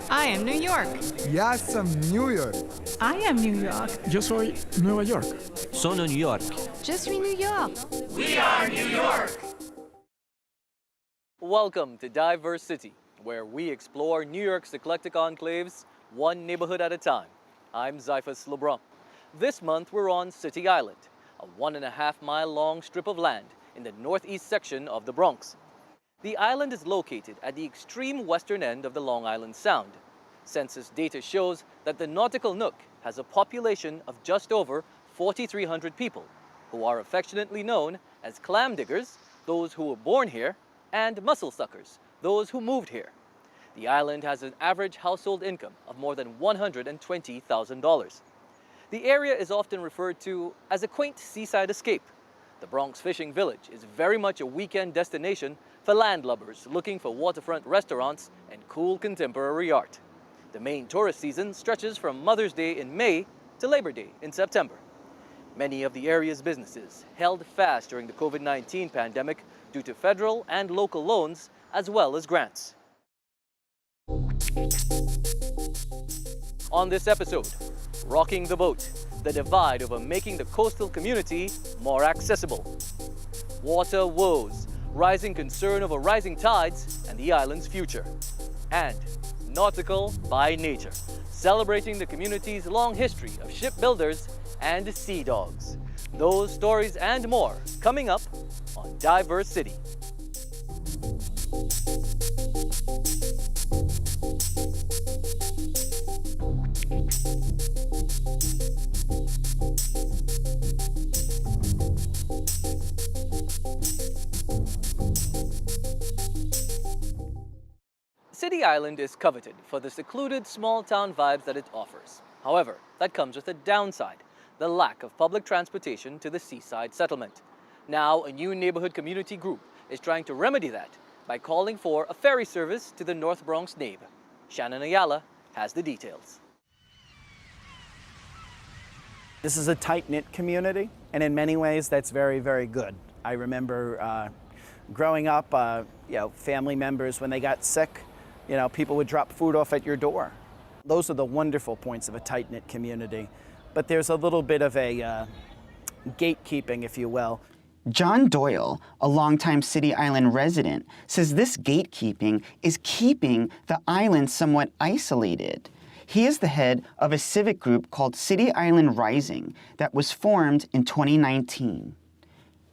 I am New York. Я съм New York. I am New York. Yo soy Nueva York. Sono New York. Je suis New York. We are New York. Welcome to DiverseCITY, where we explore New York's eclectic enclaves, one neighborhood at a time. I'm Zyphus LeBron. This month we're on City Island, a 1.5-mile long strip of land in the northeast section of the Bronx. The island is located at the extreme western end of the Long Island Sound. Census data shows that the Nautical Nook has a population of just over 4,300 people, who are affectionately known as clam diggers, those who were born here, and mussel suckers, those who moved here. The island has an average household income of more than $120,000. The area is often referred to as a quaint seaside escape. The Bronx fishing village is very much a weekend destination for landlubbers looking for waterfront restaurants and cool contemporary art. The main tourist season stretches from Mother's Day in May to Labor Day in September. Many of the area's businesses held fast during the COVID-19 pandemic due to federal and local loans as well as grants. On this episode, Rocking the Boat, the divide over making the coastal community more accessible. Water woes, rising concern over rising tides and the island's future. And Nautical by nature, celebrating the community's long history of shipbuilders and sea dogs. Those stories and more coming up on DiverseCITY. City Island is coveted for the secluded small-town vibes that it offers. However, that comes with a downside, the lack of public transportation to the seaside settlement. Now, a new neighborhood community group is trying to remedy that by calling for a ferry service to the North Bronx NABE. Shannon Ayala has the details. This is a tight-knit community, and in many ways that's very, very good. I remember growing up, family members, when they got sick, people would drop food off at your door. Those are the wonderful points of a tight-knit community. But there's a little bit of a gatekeeping, if you will. John Doyle, a longtime City Island resident, says this gatekeeping is keeping the island somewhat isolated. He is the head of a civic group called City Island Rising that was formed in 2019.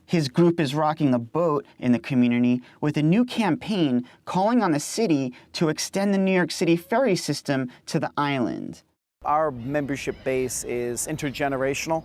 His group is rocking the boat in the community with a new campaign calling on the city to extend the New York City ferry system to the island. Our membership base is intergenerational,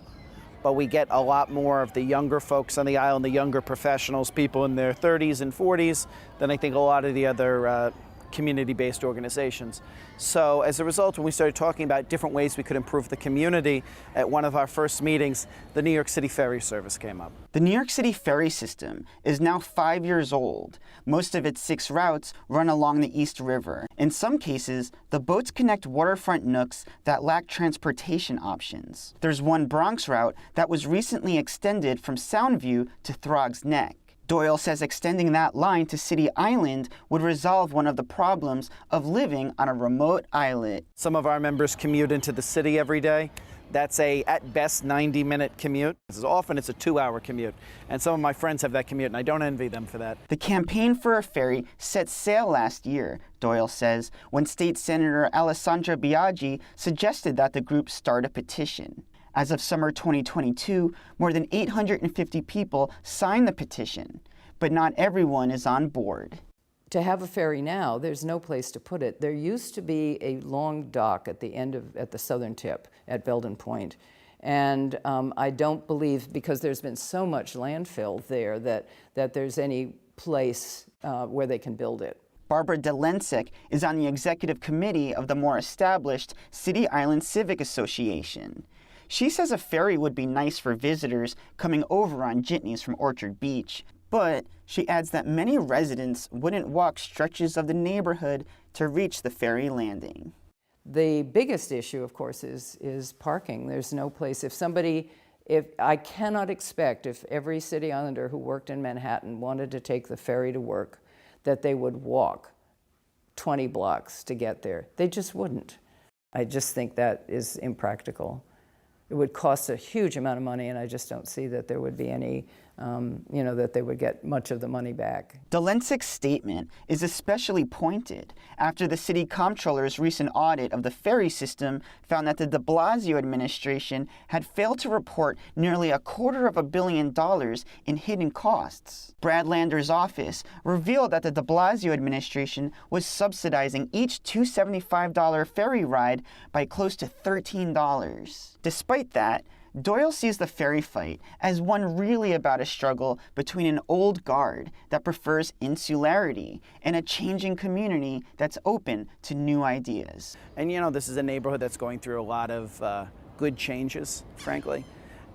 but we get a lot more of the younger folks on the island, the younger professionals, people in their 30s and 40s, than I think a lot of the other community-based organizations. So as a result, when we started talking about different ways we could improve the community, at one of our first meetings, the New York City ferry service came up. The New York City ferry system is now 5 years old. Most of its 6 routes run along the East River. In some cases, the boats connect waterfront nooks that lack transportation options. There's one Bronx route that was recently extended from Soundview to Throggs Neck. Doyle says extending that line to City Island would resolve one of the problems of living on a remote islet. Some of our members commute into the city every day. That's at best, 90-minute commute. Often it's a 2-hour commute. And some of my friends have that commute, and I don't envy them for that. The campaign for a ferry set sail last year, Doyle says, when State Senator Alessandra Biaggi suggested that the group start a petition. As of summer 2022, more than 850 people signed the petition, but not everyone is on board. To have a ferry now, there's no place to put it. There used to be a long dock at the southern tip at Belden Point, and I don't believe, because there's been so much landfill there, that there's any place where they can build it. Barbara Dolensek is on the executive committee of the more established City Island Civic Association. She says a ferry would be nice for visitors coming over on jitneys from Orchard Beach, but she adds that many residents wouldn't walk stretches of the neighborhood to reach the ferry landing. The biggest issue, of course, is parking. There's no place. If I cannot expect, if every City Islander who worked in Manhattan wanted to take the ferry to work, that they would walk 20 blocks to get there. They just wouldn't. I just think that is impractical. It would cost a huge amount of money, and I just don't see that there would be any, that they would get much of the money back. Dolensek's statement is especially pointed after the city comptroller's recent audit of the ferry system found that the de Blasio administration had failed to report nearly $250 million in hidden costs. Brad Lander's office revealed that the de Blasio administration was subsidizing each $275 ferry ride by close to $13. Despite that, Doyle sees the ferry fight as one really about a struggle between an old guard that prefers insularity and a changing community that's open to new ideas. And this is a neighborhood that's going through a lot of good changes, frankly.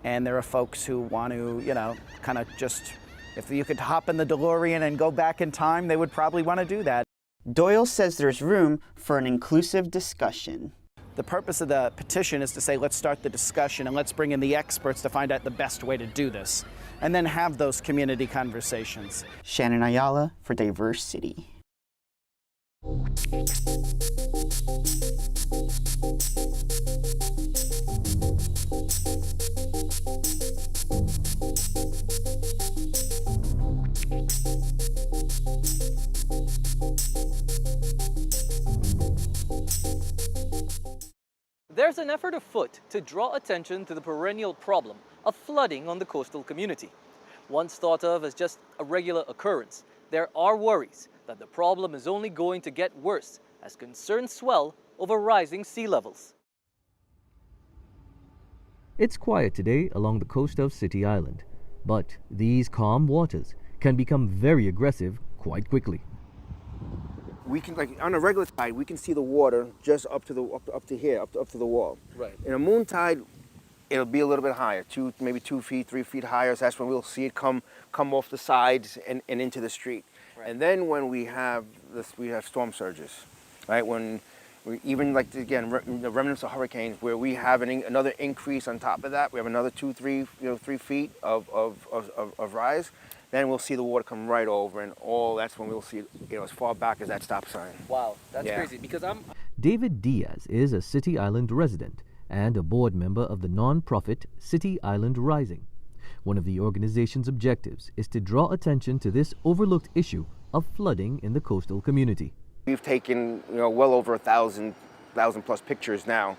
And there are folks who want to, kind of just, if you could hop in the DeLorean and go back in time, they would probably want to do that. Doyle says there's room for an inclusive discussion. The purpose of the petition is to say, let's start the discussion and let's bring in the experts to find out the best way to do this, and then have those community conversations. Shannon Ayala for DiverseCITY. There's an effort afoot to draw attention to the perennial problem of flooding on the coastal community. Once thought of as just a regular occurrence, there are worries that the problem is only going to get worse as concerns swell over rising sea levels. It's quiet today along the coast of City Island, but these calm waters can become very aggressive quite quickly. We can, like on a regular tide, we can see the water just up to the wall. Right. In a moon tide, it'll be a little bit higher, maybe 2 feet, 3 feet higher. So that's when we'll see it come off the sides and into the street. Right. And then when we have storm surges, right? When we even the remnants of hurricanes, where we have another increase on top of that, we have another 3 feet of rise. Then we'll see the water come right over, and that's when we'll see it, as far back as that stop sign. Wow, that's crazy, because David Diaz is a City Island resident and a board member of the non-profit City Island Rising. One of the organization's objectives is to draw attention to this overlooked issue of flooding in the coastal community. We've taken, well over 1,000 plus pictures now,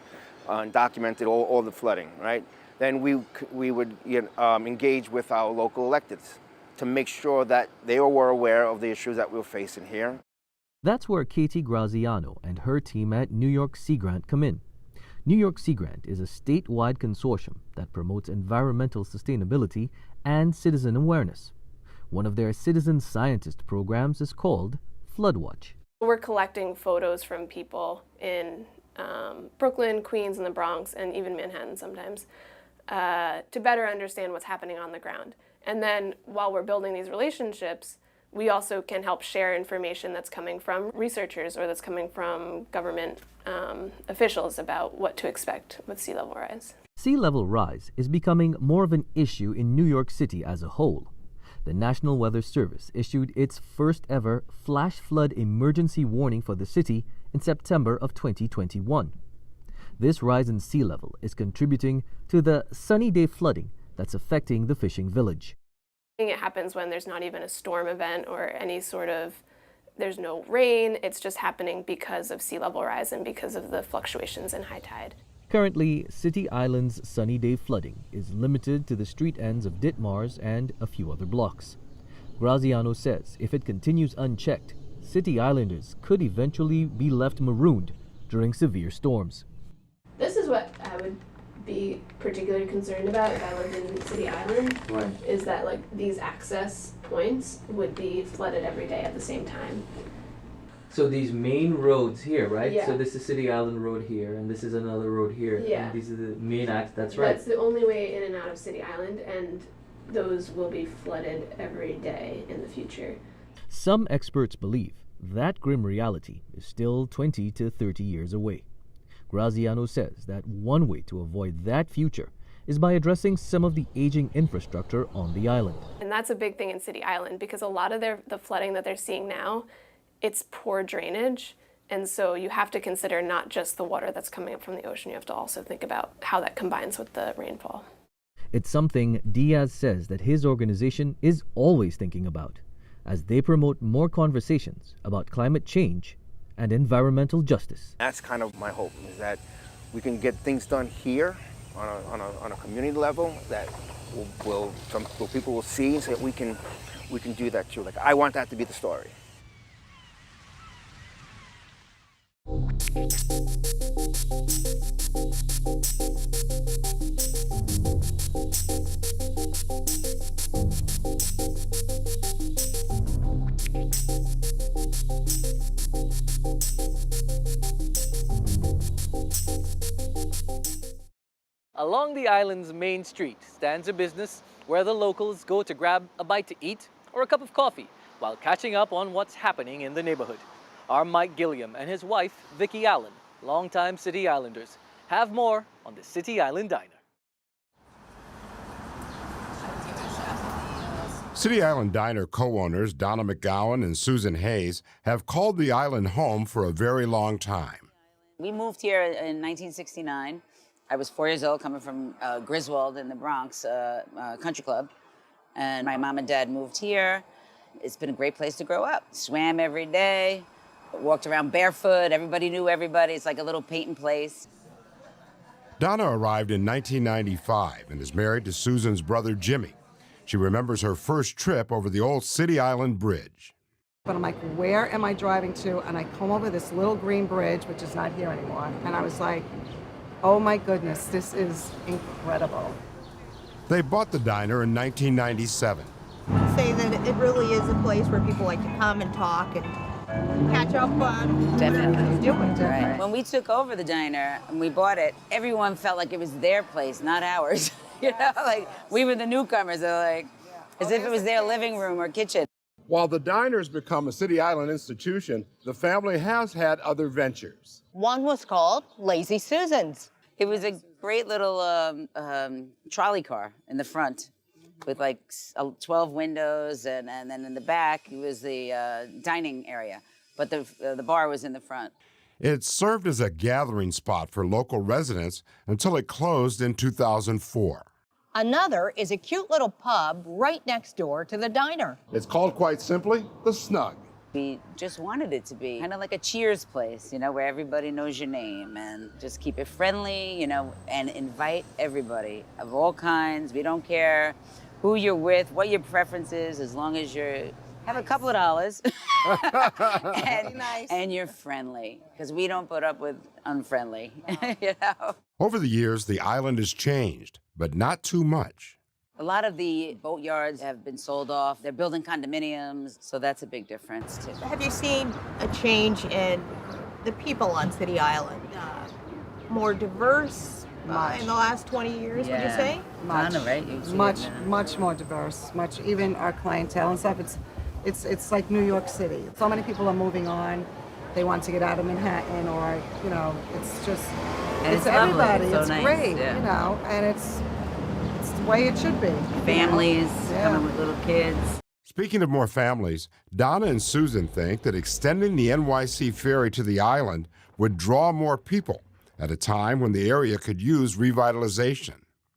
and documented all the flooding, right? Then we would engage with our local electeds to make sure that they were aware of the issues that we're facing here. That's where Katie Graziano and her team at New York Sea Grant come in. New York Sea Grant is a statewide consortium that promotes environmental sustainability and citizen awareness. One of their citizen scientist programs is called Floodwatch. We're collecting photos from people in Brooklyn, Queens, and the Bronx, and even Manhattan sometimes, to better understand what's happening on the ground. And then while we're building these relationships, we also can help share information that's coming from researchers or that's coming from government officials about what to expect with sea level rise. Sea level rise is becoming more of an issue in New York City as a whole. The National Weather Service issued its first ever flash flood emergency warning for the city in September of 2021. This rise in sea level is contributing to the sunny day flooding that's affecting the fishing village. It happens when there's not even a storm event or there's no rain. It's just happening because of sea level rise and because of the fluctuations in high tide. Currently, City Island's sunny day flooding is limited to the street ends of Ditmars and a few other blocks. Graziano says if it continues unchecked, City Islanders could eventually be left marooned during severe storms. This is what I would be particularly concerned about if I lived in City Island, Right. is that these access points would be flooded every day at the same time. So these main roads here, right? Yeah. So this is City Island Road here, and this is another road here. Yeah. And these are the main acts, that's right. That's the only way in and out of City Island, and those will be flooded every day in the future. Some experts believe that grim reality is still 20 to 30 years away. Graziano says that one way to avoid that future is by addressing some of the aging infrastructure on the island. And that's a big thing in City Island, because a lot of the flooding that they're seeing now it's poor drainage. And so you have to consider not just the water that's coming up from the ocean, you have to also think about how that combines with the rainfall. It's something Diaz says that his organization is always thinking about as they promote more conversations about climate change and environmental justice. That's kind of my hope, is that we can get things done here on a community level that people will see and say we can do that too. Like, I want that to be the story. Along the island's main street stands a business where the locals go to grab a bite to eat or a cup of coffee while catching up on what's happening in the neighborhood. Our Mike Gilliam and his wife, Vicki Allen, longtime City Islanders, have more on the City Island Diner. City Island Diner co-owners Donna McGowan and Susan Hayes have called the island home for a very long time. We moved here in 1969. I was 4 years old, coming from Griswold in the Bronx country club. And my mom and dad moved here. It's been a great place to grow up. Swam every day, walked around barefoot. Everybody knew everybody. It's like a little painting place. Donna arrived in 1995 and is married to Susan's brother, Jimmy. She remembers her first trip over the old City Island Bridge. But I'm like, where am I driving to? And I come over this little green bridge, which is not here anymore. And I was like, oh my goodness, this is incredible. They bought the diner in 1997. Say that it really is a place where people like to come and talk and catch up on Definitely. doing. Right. When we took over the diner and we bought it, everyone felt like it was their place, not ours. You know, like we were the newcomers. They're like, as if it was their living room or kitchen. While the diner's become a City Island institution, the family has had other ventures. One was called Lazy Susan's. It was a great little trolley car in the front with like 12 windows, and then in the back it was the dining area, but the bar was in the front. It served as a gathering spot for local residents until it closed in 2004. Another is a cute little pub right next door to the diner. It's called quite simply The Snug. We just wanted it to be kind of like a cheers place, you know, where everybody knows your name, and just keep it friendly, you know, and invite everybody of all kinds. We don't care who you're with, what your preference is, as long as you have a couple of dollars and you're friendly, because we don't put up with unfriendly, you know. Over the years, the island has changed, but not too much. A lot of the boatyards have been sold off. They're building condominiums, so that's a big difference too. Have you seen a change in the people on City Island? More diverse in the last 20 years, would you say? Donna, right? Much more diverse. Much, even our clientele and stuff. It's like New York City. So many people are moving on. They want to get out of Manhattan, or you know, it's just it's everybody. It's so it's nice, great, yeah. you know, and it's the way it should be. Families coming with little kids. Speaking of more families, Donna and Susan think that extending the NYC ferry to the island would draw more people at a time when the area could use revitalization.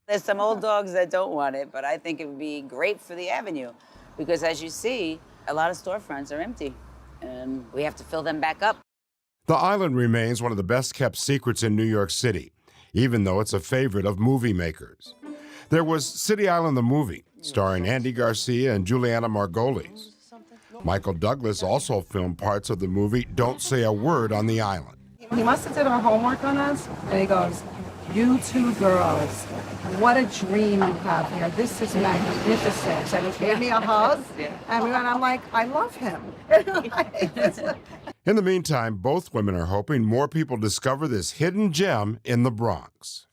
There's some old dogs that don't want it, but I think it would be great for the avenue, because as you see, a lot of storefronts are empty, and we have to fill them back up. The island remains one of the best kept secrets in New York City, even though it's a favorite of movie makers. There was City Island the movie, starring Andy Garcia and Juliana Margulies. Michael Douglas also filmed parts of the movie Don't Say a Word on the Island. He must have did our homework on us, and he goes, "You two girls, what a dream you have here. This is magnificent." And he gave me a hug, and I'm like, I love him. In the meantime, both women are hoping more people discover this hidden gem in the Bronx.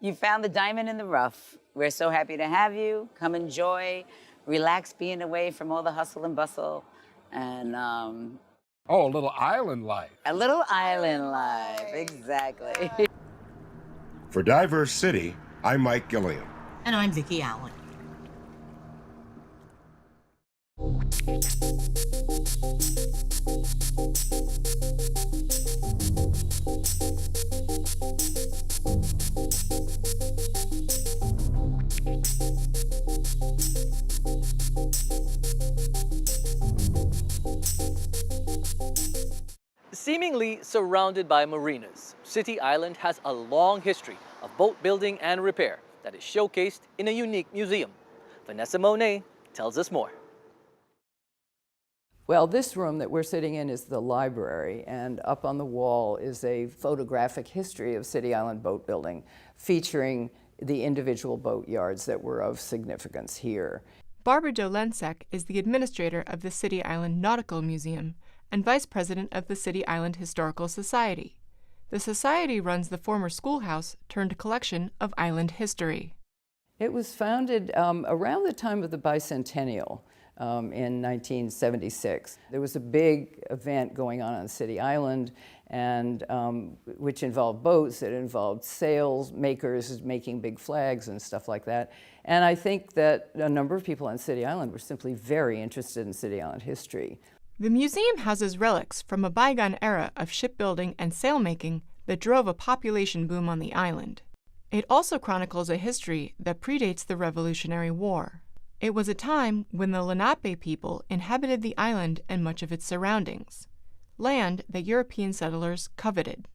You found the diamond in the rough. We're so happy to have you. Come enjoy, relax being away from all the hustle and bustle, and a little island life. A little island life, exactly. For Diverse City, I'm Mike Gilliam. And I'm Vicki Allen. Seemingly surrounded by marinas, City Island has a long history of boat building and repair that is showcased in a unique museum. Vanessa Monet tells us more. Well, this room that we're sitting in is the library, and up on the wall is a photographic history of City Island boat building, featuring the individual boat yards that were of significance here. Barbara Dolensek is the administrator of the City Island Nautical Museum and vice president of the City Island Historical Society. The society runs the former schoolhouse turned collection of island history. It was founded around the time of the bicentennial. In 1976. There was a big event going on City Island, and which involved boats, it involved sails, makers making big flags and stuff like that. And I think that a number of people on City Island were simply very interested in City Island history. The museum houses relics from a bygone era of shipbuilding and sailmaking that drove a population boom on the island. It also chronicles a history that predates the Revolutionary War. It was a time when the Lenape people inhabited the island and much of its surroundings, land that European settlers coveted.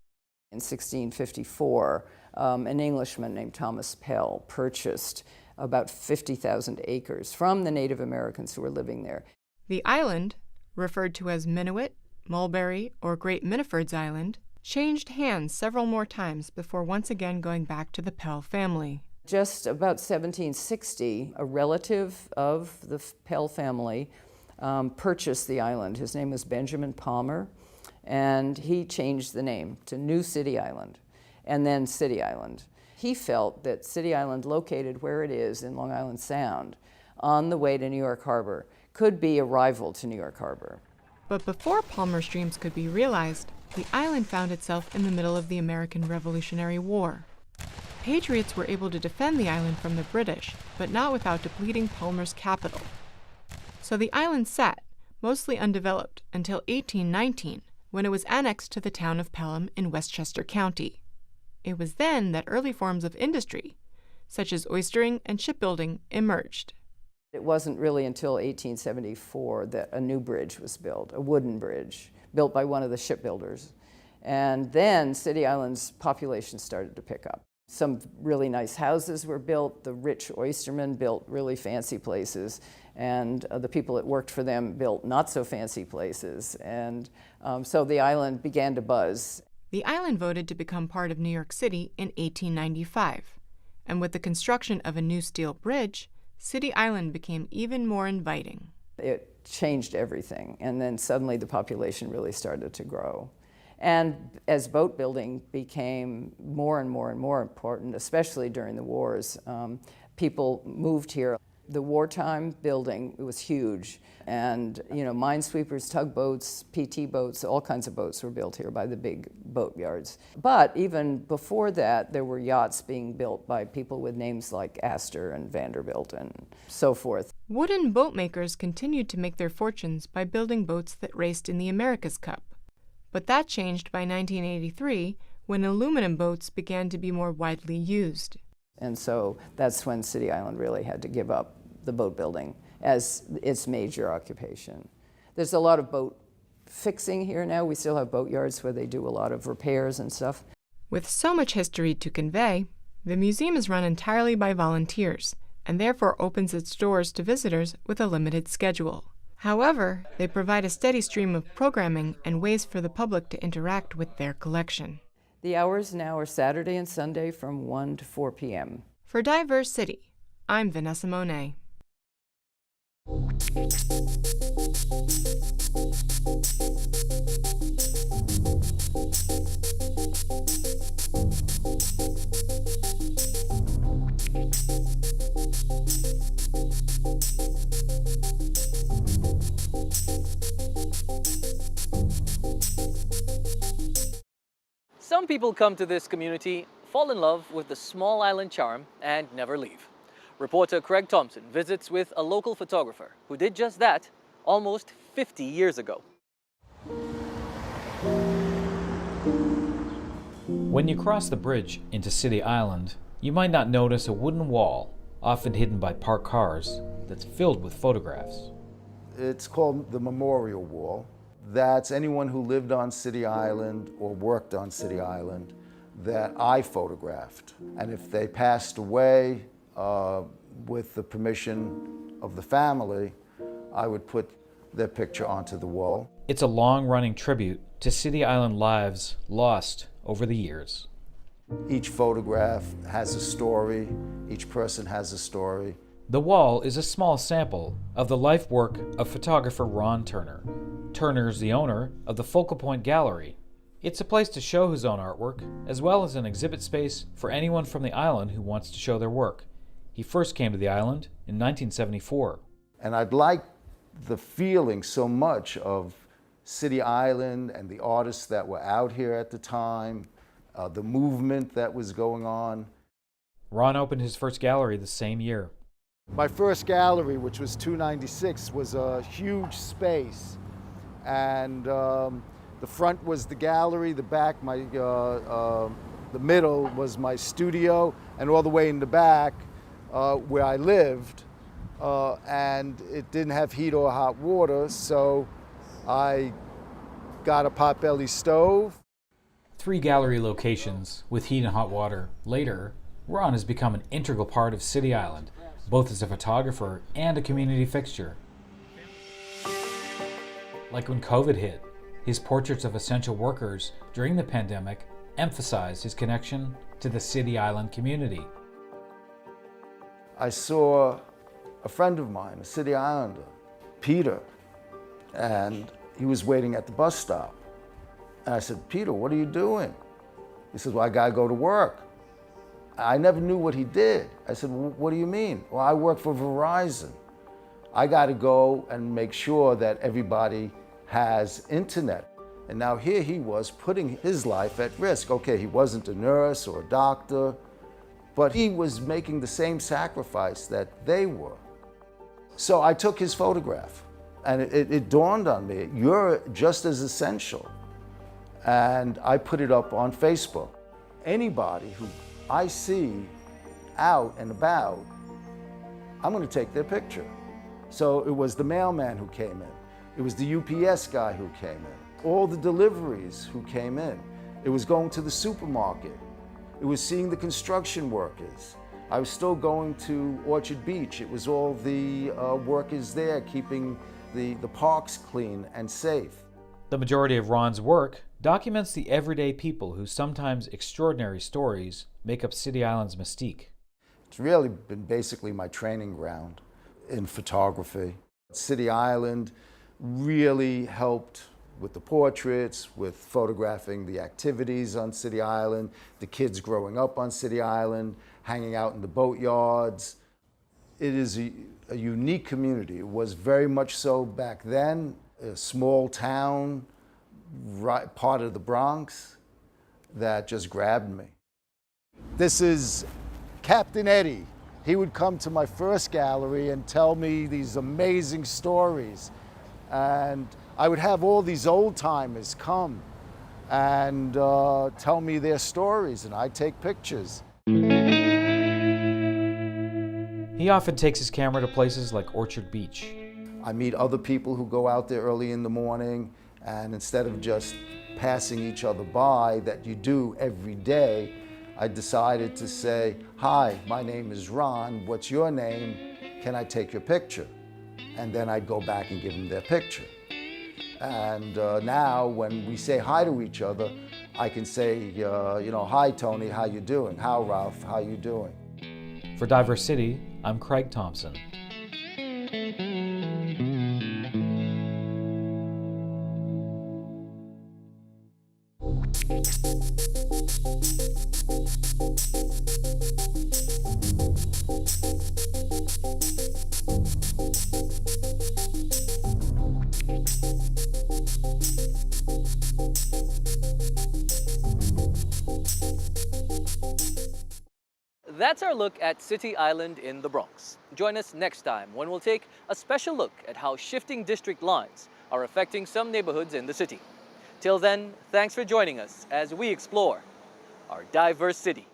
In 1654, an Englishman named Thomas Pell purchased about 50,000 acres from the Native Americans who were living there. The island, referred to as Minuit, Mulberry, or Great Miniford's Island, changed hands several more times before once again going back to the Pell family. Just about 1760, a relative of the Pell family purchased the island. His name was Benjamin Palmer, and he changed the name to New City Island, and then City Island. He felt that City Island, located where it is in Long Island Sound, on the way to New York Harbor, could be a rival to New York Harbor. But before Palmer's dreams could be realized, the island found itself in the middle of the American Revolutionary War. Patriots were able to defend the island from the British, but not without depleting Palmer's capital. So the island sat, mostly undeveloped, until 1819, when it was annexed to the town of Pelham in Westchester County. It was then that early forms of industry, such as oystering and shipbuilding, emerged. It wasn't really until 1874 that a new bridge was built, a wooden bridge, built by one of the shipbuilders. And then City Island's population started to pick up. Some really nice houses were built. The rich oystermen built really fancy places, and the people that worked for them built not so fancy places. And so the island began to buzz. The island voted to become part of New York City in 1895. And with the construction of a new steel bridge, City Island became even more inviting. It changed everything, and then suddenly the population really started to grow. And as boat building became more and more and more important, especially during the wars, people moved here. The wartime building, it was huge. And, you know, minesweepers, tugboats, PT boats, all kinds of boats were built here by the big boat yards. But even before that, there were yachts being built by people with names like Astor and Vanderbilt and so forth. Wooden boat makers continued to make their fortunes by building boats that raced in the America's Cup. But that changed by 1983, when aluminum boats began to be more widely used. And so that's when City Island really had to give up the boat building as its major occupation. There's a lot of boat fixing here now. We still have boat yards where they do a lot of repairs and stuff. With so much history to convey, the museum is run entirely by volunteers, and therefore opens its doors to visitors with a limited schedule. However, they provide a steady stream of programming and ways for the public to interact with their collection. The hours now are Saturday and Sunday from 1 to 4 p.m. For DiverseCITY, I'm Vanessa Monet. Some people come to this community, fall in love with the small island charm, and never leave. Reporter Craig Thompson visits with a local photographer who did just that almost 50 years ago. When you cross the bridge into City Island, you might not notice a wooden wall, often hidden by parked cars, that's filled with photographs. It's called the Memorial Wall. That's anyone who lived on City Island or worked on City Island that I photographed. And if they passed away with the permission of the family, I would put their picture onto the wall. It's a long-running tribute to City Island lives lost over the years. Each photograph has a story. Each person has a story. The wall is a small sample of the life work of photographer Ron Turner. Turner is the owner of the Focal Point Gallery. It's a place to show his own artwork, as well as an exhibit space for anyone from the island who wants to show their work. He first came to the island in 1974. And I'd like the feeling so much of City Island and the artists that were out here at the time, the movement that was going on. Ron opened his first gallery the same year. My first gallery, which was 296, was a huge space. And the front was the gallery, the back, the middle was my studio, and all the way in the back where I lived. And it didn't have heat or hot water, so I got a potbelly stove. 3 gallery locations with heat and hot water. Later, Ron has become an integral part of City Island, both as a photographer and a community fixture. Like when COVID hit, his portraits of essential workers during the pandemic emphasized his connection to the City Island community. I saw a friend of mine, a City Islander, Peter, and he was waiting at the bus stop. And I said, Peter, what are you doing? He says, well, I gotta go to work. I never knew what he did. I said, well, what do you mean? Well, I work for Verizon. I gotta go and make sure that everybody has internet. And now here he was putting his life at risk. Okay, he wasn't a nurse or a doctor, but he was making the same sacrifice that they were. So I took his photograph, and it dawned on me, you're just as essential. And I put it up on Facebook. Anybody who I see out and about, I'm gonna take their picture. So it was the mailman who came in. It was the UPS guy who came in. All the deliveries who came in. It was going to the supermarket. It was seeing the construction workers. I was still going to Orchard Beach. It was all the workers there keeping the parks clean and safe. The majority of Ron's work documents the everyday people whose sometimes extraordinary stories make up City Island's mystique. It's really been basically my training ground in photography. City Island really helped with the portraits, with photographing the activities on City Island, the kids growing up on City Island, hanging out in the boatyards. It is a unique community. It was very much so back then, a small town, right, part of the Bronx, that just grabbed me. This is Captain Eddie. He would come to my first gallery and tell me these amazing stories. And I would have all these old timers come and tell me their stories, and I'd take pictures. He often takes his camera to places like Orchard Beach. I meet other people who go out there early in the morning, and instead of just passing each other by that you do every day, I decided to say, hi, my name is Ron, what's your name? Can I take your picture? And then I'd go back and give them their picture. And now when we say hi to each other, I can say, hi Tony, how you doing? How Ralph, how you doing? For DiverseCITY, I'm Craig Thompson. That's our look at City Island in the Bronx. Join us next time when we'll take a special look at how shifting district lines are affecting some neighborhoods in the city. Till then, thanks for joining us as we explore our diverse city.